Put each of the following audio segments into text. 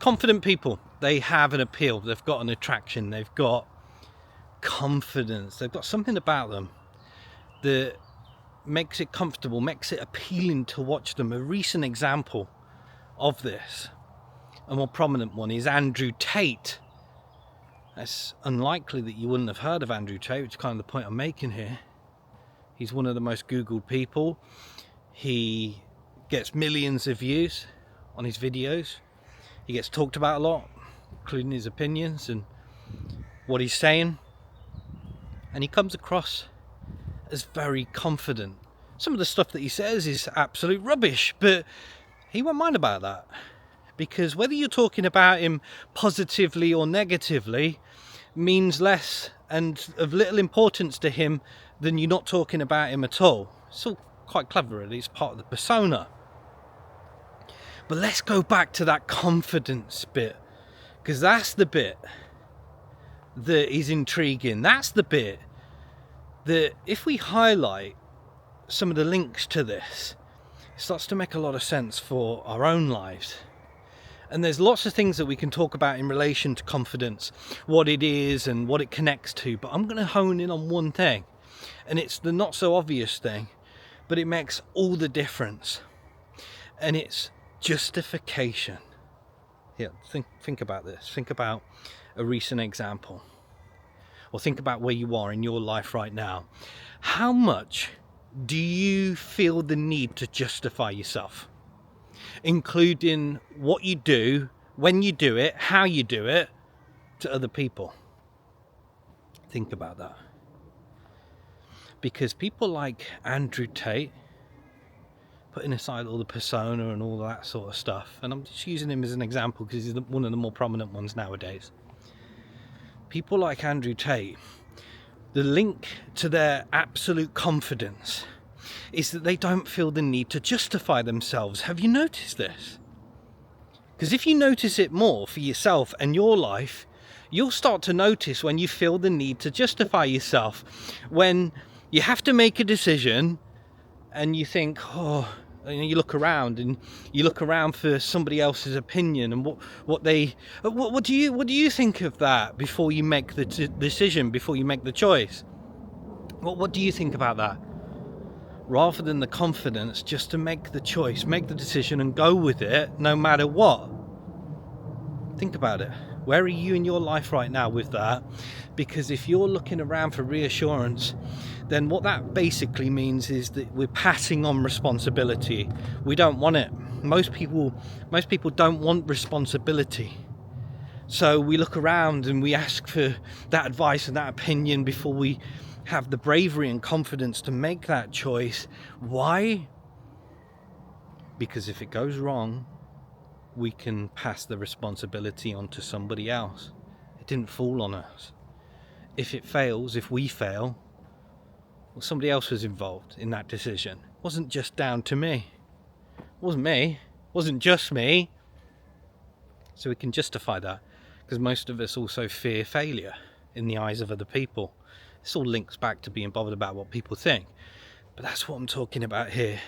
confident people, they have an appeal, they've got an attraction, they've got confidence, they've got something about them that makes it comfortable, makes it appealing to watch them. A recent example of this, a more prominent one, is Andrew Tate. It's unlikely that you wouldn't have heard of Andrew Tate, which is kind of the point I'm making here. He's one of the most Googled people. He gets millions of views on his videos. He gets talked about a lot, including his opinions and what he's saying. And he comes across as very confident. Some of the stuff that he says is absolute rubbish, but he won't mind about that. Because whether you're talking about him positively or negatively means less and of little importance to him than you not talking about him at all. It's all quite clever, really. It's part of the persona. But let's go back to that confidence bit, because that's the bit that is intriguing. That's the bit that, if we highlight some of the links to this, it starts to make a lot of sense for our own lives. And there's lots of things that we can talk about in relation to confidence, what it is and what it connects to, but I'm going to hone in on one thing, and it's the not so obvious thing, but it makes all the difference, and it's justification. Here, think about this. Think about a recent example, or think about where you are in your life right now. How much do you feel the need to justify yourself? Including what you do, when you do it, how you do it, to other people. Think about that. Because people like Andrew Tate, putting aside all the persona and all that sort of stuff, and I'm just using him as an example because he's one of the more prominent ones nowadays. People like Andrew Tate, the link to their absolute confidence is that they don't feel the need to justify themselves. Have you noticed this? Because if you notice it more for yourself and your life, you'll start to notice when you feel the need to justify yourself. When you have to make a decision and you think, you look around and you look around for somebody else's opinion and what do you think of that before you make the decision, before you make the choice? What do you think about that? Rather than the confidence just to make the choice, make the decision and go with it no matter what. Think about it. Where are you in your life right now with that? Because if you're looking around for reassurance, then what that basically means is that we're passing on responsibility. We don't want it. Most people don't want responsibility. So we look around and we ask for that advice and that opinion before we have the bravery and confidence to make that choice. Why? Because if it goes wrong, we can pass the responsibility on to somebody else. It didn't fall on us. If it fails, if we fail, well, somebody else was involved in that decision. It wasn't just down to me. It wasn't me. It wasn't just me. So we can justify that, because most of us also fear failure in the eyes of other people. This all links back to being bothered about what people think. But that's what I'm talking about here.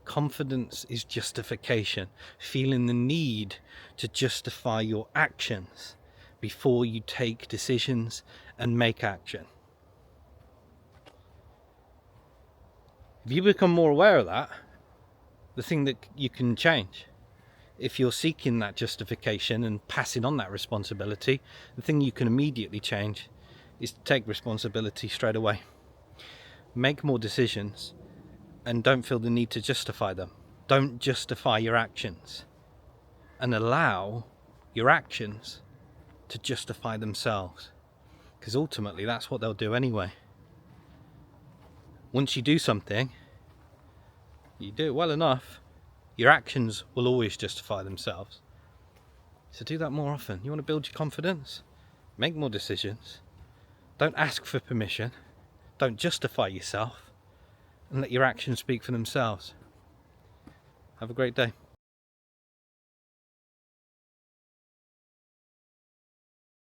Confidence is justification. Feeling the need to justify your actions before you take decisions and make action. If you become more aware of that, the thing that you can change, if you're seeking that justification and passing on that responsibility, the thing you can immediately change is to take responsibility straight away. Make more decisions and don't feel the need to justify them. Don't justify your actions, and allow your actions to justify themselves, because ultimately that's what they'll do anyway. Once you do something, you do it well enough, your actions will always justify themselves. So do that more often. You want to build your confidence? Make more decisions. Don't ask for permission. Don't justify yourself, and let your actions speak for themselves. Have a great day.